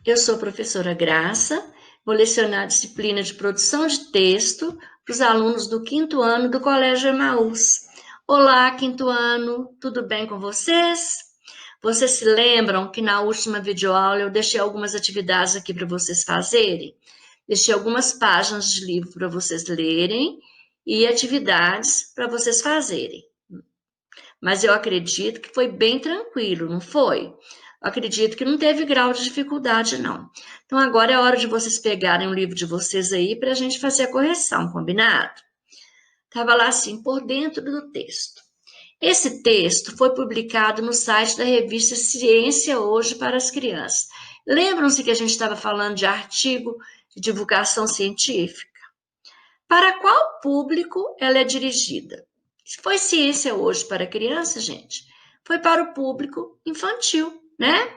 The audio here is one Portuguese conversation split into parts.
Eu sou a professora Graça, vou lecionar a disciplina de produção de texto para os alunos do quinto ano do Colégio Emaús. Olá, quinto ano, tudo bem com vocês? Vocês se lembram que na última videoaula eu deixei algumas atividades aqui para vocês fazerem? Deixei algumas páginas de livro para vocês lerem e atividades para vocês fazerem. Mas eu acredito que foi bem tranquilo, não foi? Eu acredito que não teve grau de dificuldade, não. Então, agora é hora de vocês pegarem o livro de vocês aí para a gente fazer a correção, combinado? Estava lá assim, por dentro do texto. Esse texto foi publicado no site da revista Ciência Hoje para as Crianças. Lembram-se que a gente estava falando de artigo de divulgação científica? Para qual público ela é dirigida? Se foi Ciência Hoje para Criança, gente, foi para o público infantil, né?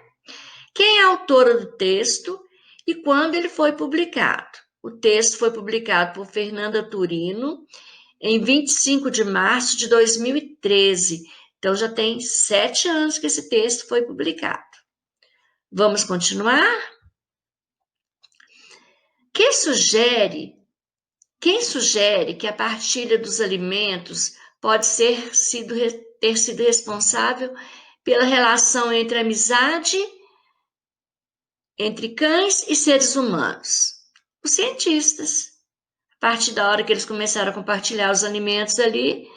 Quem é a autora do texto e quando ele foi publicado? O texto foi publicado por Fernanda Turino em 25 de março de 2013. Então, já tem 7 anos que esse texto foi publicado. Vamos continuar? Quem sugere que a partilha dos alimentos pode ter sido responsável pela relação entre amizade entre cães e seres humanos? Os cientistas. A partir da hora que eles começaram a compartilhar os alimentos ali,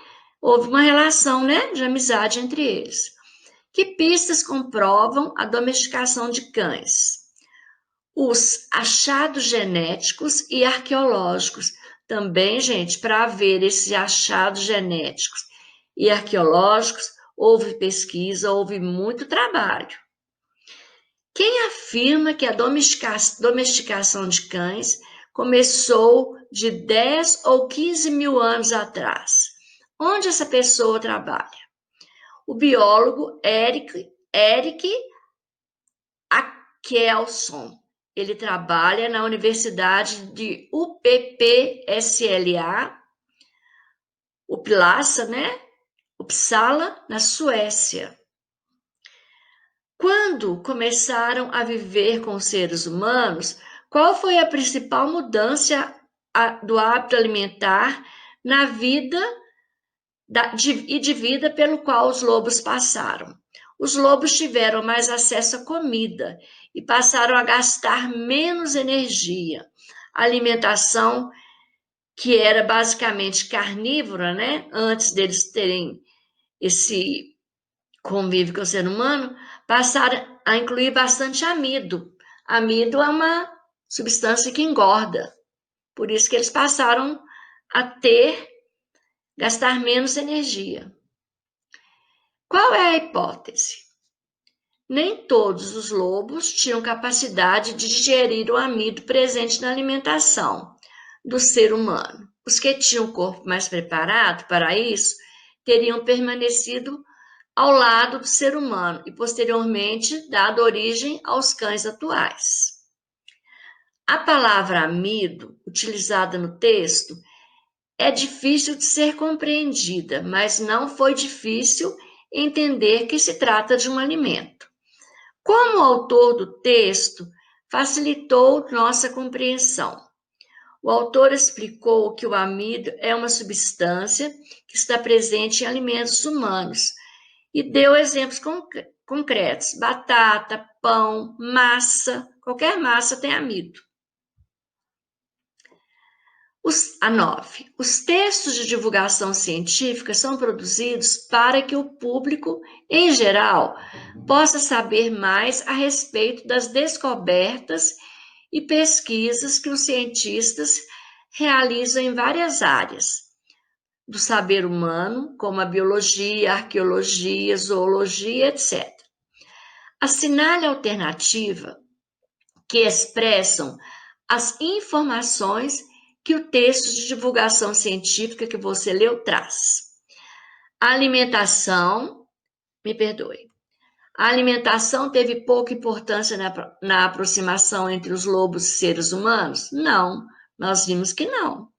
houve uma relação, né, de amizade entre eles. Que pistas comprovam a domesticação de cães? Os achados genéticos e arqueológicos. Também, gente, para haver esses achados genéticos e arqueológicos, houve pesquisa, houve muito trabalho. Quem afirma que a domesticação de cães começou de 10 ou 15 mil anos atrás? Onde essa pessoa trabalha? O biólogo Eric Akelson. Ele trabalha na Universidade de UPPSLA, Uppsala, na Suécia. Quando começaram a viver com os seres humanos, qual foi a principal mudança do hábito alimentar na vida e de vida pelo qual os lobos passaram? Os lobos tiveram mais acesso à comida e passaram a gastar menos energia. A alimentação, que era basicamente carnívora, né? Antes deles terem esse convívio com o ser humano, passaram a incluir bastante amido. Amido é uma substância que engorda. Por isso que eles passaram a gastar menos energia. Qual é a hipótese? Nem todos os lobos tinham capacidade de digerir o amido presente na alimentação do ser humano. Os que tinham o corpo mais preparado para isso teriam permanecido ao lado do ser humano e, posteriormente, dado origem aos cães atuais. A palavra amido, utilizada no texto, é difícil de ser compreendida, mas não foi difícil entender que se trata de um alimento. Como o autor do texto facilitou nossa compreensão? O autor explicou que o amido é uma substância que está presente em alimentos humanos e deu exemplos concretos: batata, pão, massa, qualquer massa tem amido. A 9. Os textos de divulgação científica são produzidos para que o público, em geral, possa saber mais a respeito das descobertas e pesquisas que os cientistas realizam em várias áreas do saber humano, como a biologia, a arqueologia, zoologia, etc. Assinale a alternativa que expressam as informações que o texto de divulgação científica que você leu traz. A alimentação teve pouca importância na aproximação entre os lobos e seres humanos? Não, nós vimos que não.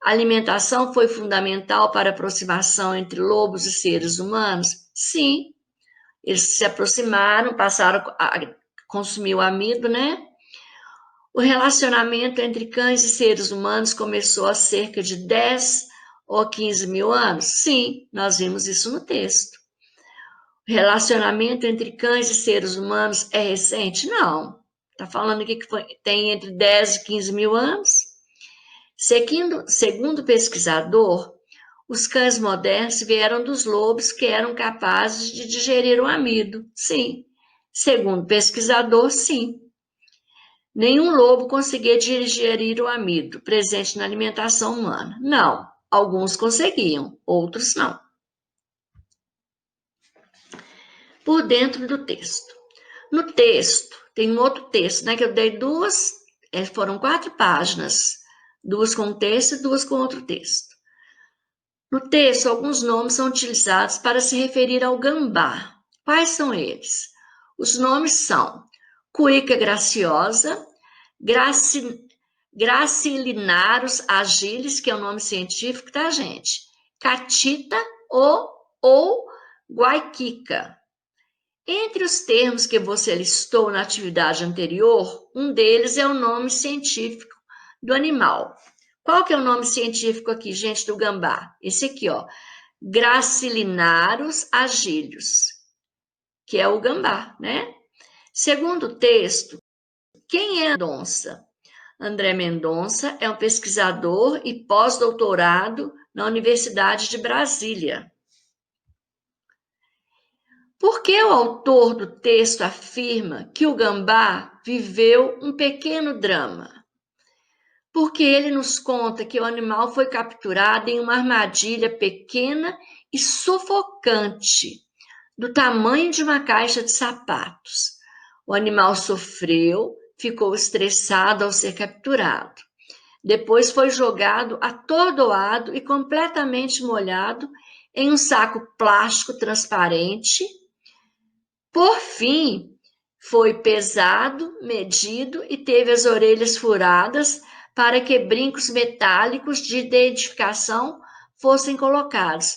A alimentação foi fundamental para a aproximação entre lobos e seres humanos? Sim. Eles se aproximaram, passaram a consumir o amido, né? O relacionamento entre cães e seres humanos começou há cerca de 10 ou 15 mil anos? Sim, nós vimos isso no texto. O relacionamento entre cães e seres humanos é recente? Não. Está falando aqui que tem entre 10 e 15 mil anos? Segundo o pesquisador, os cães modernos vieram dos lobos que eram capazes de digerir o amido. Sim. Segundo o pesquisador, sim. Nenhum lobo conseguia digerir o amido presente na alimentação humana. Não. Alguns conseguiam, outros não. Por dentro do texto. No texto, tem um outro texto, né, que eu dei foram 4 páginas, 2 com texto e 2 com outro texto. No texto, alguns nomes são utilizados para se referir ao gambá. Quais são eles? Os nomes são Cuíca graciosa, Gracilinaros agilis, que é o nome científico, tá, gente? Catita ou guaiquica. Entre os termos que você listou na atividade anterior, um deles é o nome científico do animal. Qual que é o nome científico aqui, gente, do gambá? Esse aqui, ó. Gracilinaros agilis, que é o gambá, né? Segundo o texto, quem é Mendonça? André Mendonça é um pesquisador e pós-doutorado na Universidade de Brasília. Por que o autor do texto afirma que o gambá viveu um pequeno drama? Porque ele nos conta que o animal foi capturado em uma armadilha pequena e sufocante, do tamanho de uma caixa de sapatos. O animal sofreu, ficou estressado ao ser capturado. Depois foi jogado atordoado e completamente molhado em um saco plástico transparente. Por fim, foi pesado, medido e teve as orelhas furadas para que brincos metálicos de identificação fossem colocados.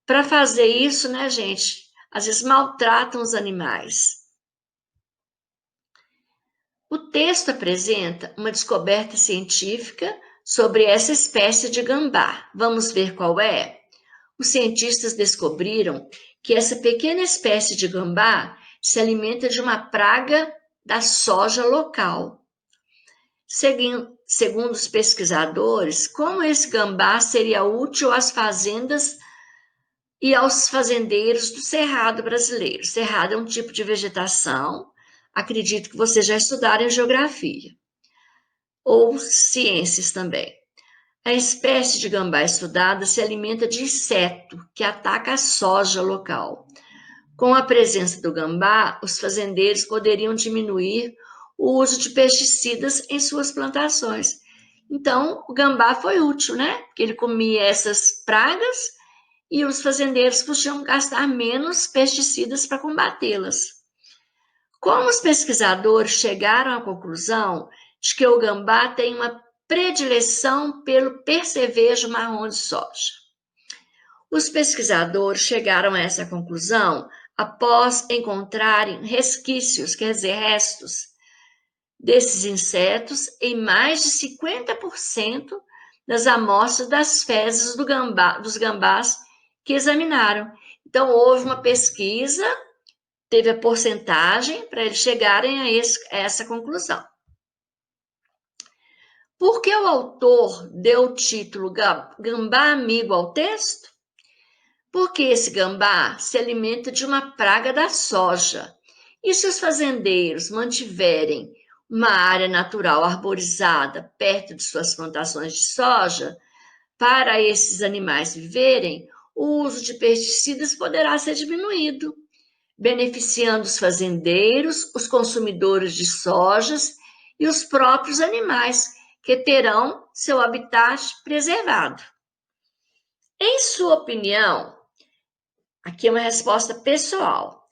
Para fazer isso, né, gente, às vezes maltratam os animais. O texto apresenta uma descoberta científica sobre essa espécie de gambá. Vamos ver qual é? Os cientistas descobriram que essa pequena espécie de gambá se alimenta de uma praga da soja local. Segundo os pesquisadores, como esse gambá seria útil às fazendas e aos fazendeiros do Cerrado brasileiro? Cerrado é um tipo de vegetação, acredito que vocês já estudaram em geografia, ou ciências também. A espécie de gambá estudada se alimenta de inseto que ataca a soja local. Com a presença do gambá, os fazendeiros poderiam diminuir o uso de pesticidas em suas plantações. Então, o gambá foi útil, né? Porque ele comia essas pragas e os fazendeiros podiam gastar menos pesticidas para combatê-las. Como os pesquisadores chegaram à conclusão de que o gambá tem uma predileção pelo percevejo marrom de soja? Os pesquisadores chegaram a essa conclusão após encontrarem resquícios, quer dizer, restos, desses insetos em mais de 50% das amostras das fezes dos gambás que examinaram. Então, houve uma pesquisa, teve a porcentagem para eles chegarem a essa conclusão. Por que o autor deu o título Gambá Amigo ao texto? Porque esse gambá se alimenta de uma praga da soja. E se os fazendeiros mantiverem uma área natural arborizada perto de suas plantações de soja, para esses animais viverem, o uso de pesticidas poderá ser diminuído, beneficiando os fazendeiros, os consumidores de sojas e os próprios animais, que terão seu habitat preservado. Em sua opinião, aqui é uma resposta pessoal.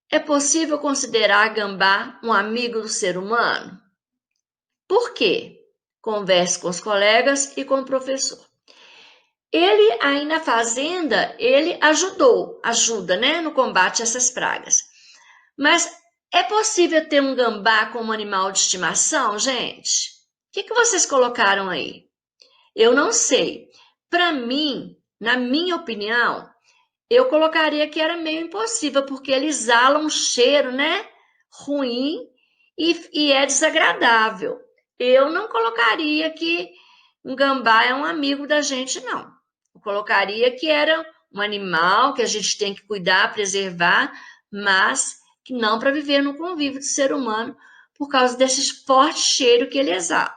É possível considerar gambá um amigo do ser humano? Por quê? Converse com os colegas e com o professor. Ele, aí na fazenda, ele ajuda, né, no combate a essas pragas. Mas É possível ter um gambá como animal de estimação, gente? O que vocês colocaram aí? Eu não sei. Para mim, na minha opinião, eu colocaria que era meio impossível, porque ele exala um cheiro, né? Ruim e é desagradável. Eu não colocaria que um gambá é um amigo da gente, não. Eu colocaria que era um animal que a gente tem que cuidar, preservar, mas que não para viver no convívio do ser humano por causa desse forte cheiro que ele exala.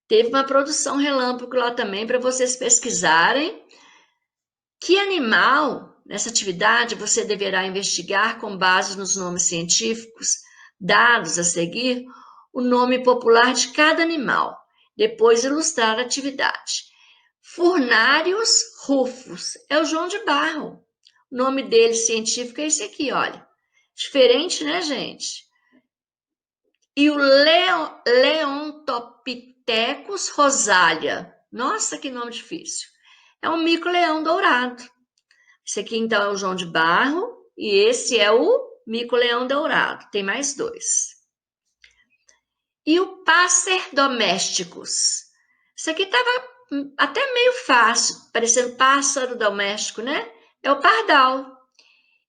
Teve uma produção relâmpago lá também para vocês pesquisarem. Que animal, nessa atividade, você deverá investigar com base nos nomes científicos dados a seguir, o nome popular de cada animal, depois ilustrar a atividade. Furnarius rufus é o João de Barro. O nome dele científico é esse aqui, olha. Diferente, né, gente? E o Leontopithecus rosalia. Nossa, que nome difícil. É um mico-leão dourado. Esse aqui, então, é o João de Barro e esse é o mico-leão dourado. Tem mais dois. E o Passer domesticus. Isso aqui estava até meio fácil, parecendo pássaro doméstico, né? É o pardal.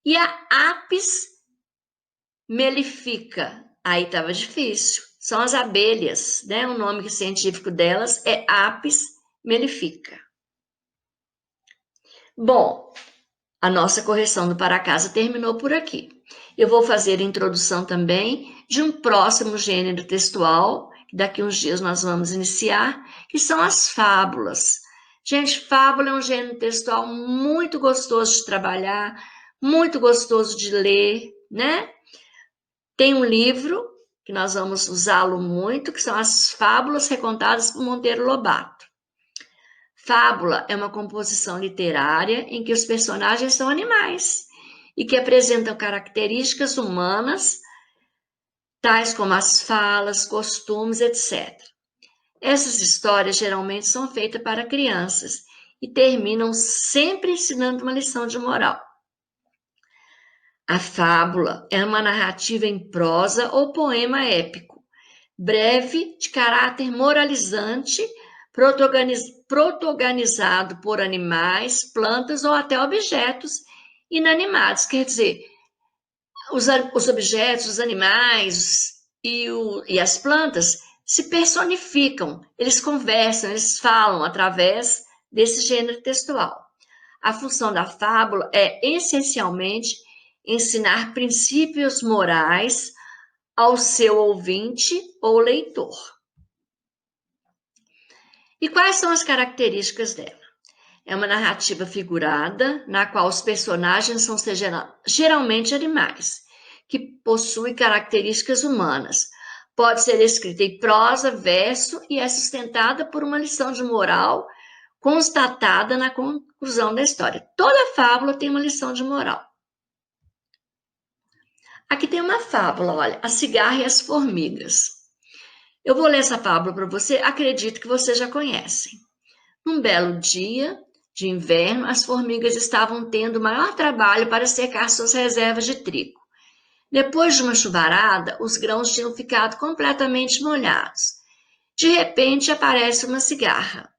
E a Apis mellifica. Aí estava difícil. São as abelhas, né? O nome científico delas é Apis mellifica. Bom, a nossa correção do para casa terminou por aqui. Eu vou fazer a introdução também de um próximo gênero textual, que daqui uns dias nós vamos iniciar, que são as fábulas. Gente, fábula é um gênero textual muito gostoso de trabalhar, muito gostoso de ler, né? Tem um livro que nós vamos usá-lo muito, que são as Fábulas recontadas por Monteiro Lobato. Fábula é uma composição literária em que os personagens são animais e que apresentam características humanas, tais como as falas, costumes, etc. Essas histórias geralmente são feitas para crianças e terminam sempre ensinando uma lição de moral. A fábula é uma narrativa em prosa ou poema épico, breve, de caráter moralizante, protagonizado por animais, plantas ou até objetos inanimados. Quer dizer, os objetos, os animais e as plantas se personificam, eles conversam, eles falam através desse gênero textual. A função da fábula é essencialmente ensinar princípios morais ao seu ouvinte ou leitor. E quais são as características dela? É uma narrativa figurada, na qual os personagens são geralmente animais, que possuem características humanas. Pode ser escrita em prosa, verso e é sustentada por uma lição de moral constatada na conclusão da história. Toda fábula tem uma lição de moral. Aqui tem uma fábula, olha, a cigarra e as formigas. Eu vou ler essa fábula para você, acredito que vocês já conhecem. Num belo dia de inverno, as formigas estavam tendo o maior trabalho para secar suas reservas de trigo. Depois de uma chuvarada, os grãos tinham ficado completamente molhados. De repente, aparece uma cigarra.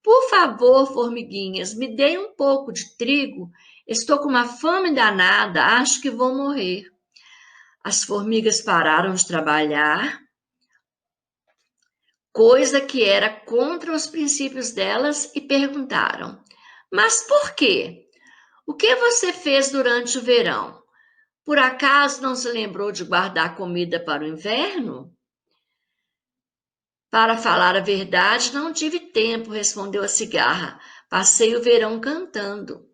Por favor, formiguinhas, me deem um pouco de trigo. Estou com uma fome danada, acho que vou morrer. As formigas pararam de trabalhar, coisa que era contra os princípios delas, e perguntaram: Mas por quê? O que você fez durante o verão? Por acaso não se lembrou de guardar comida para o inverno? Para falar a verdade, não tive tempo, respondeu a cigarra. Passei o verão cantando.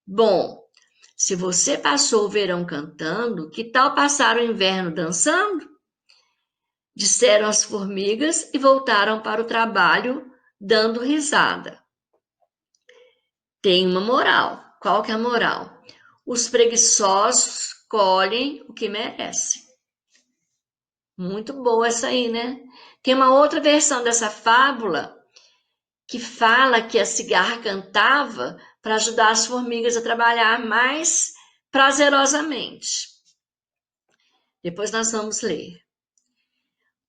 Bom, se você passou o verão cantando, que tal passar o inverno dançando? Disseram as formigas e voltaram para o trabalho, dando risada. Tem uma moral. Qual que é a moral? Os preguiçosos colhem o que merecem. Muito boa essa aí, né? Tem uma outra versão dessa fábula que fala que a cigarra cantava para ajudar as formigas a trabalhar mais prazerosamente. Depois nós vamos ler.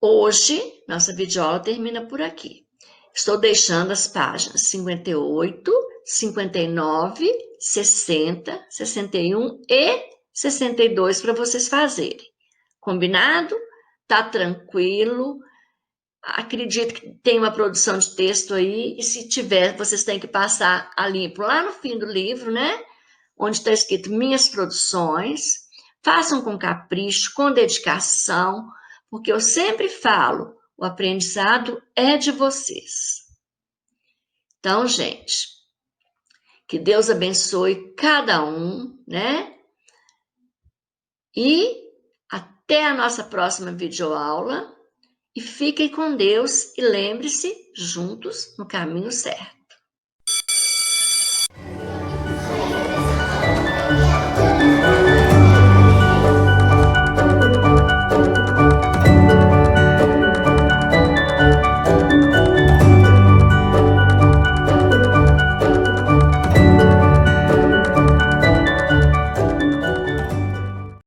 Hoje, nossa videoaula termina por aqui. Estou deixando as páginas 58, 59, 60, 61 e 62 para vocês fazerem. Combinado? Tá tranquilo? Acredito que tem uma produção de texto aí, e se tiver, vocês têm que passar a limpo lá no fim do livro, né? Onde está escrito Minhas Produções. Façam com capricho, com dedicação, porque eu sempre falo, o aprendizado é de vocês. Então, gente, que Deus abençoe cada um, né? E até a nossa próxima videoaula. E fiquem com Deus e lembre-se, juntos no caminho certo.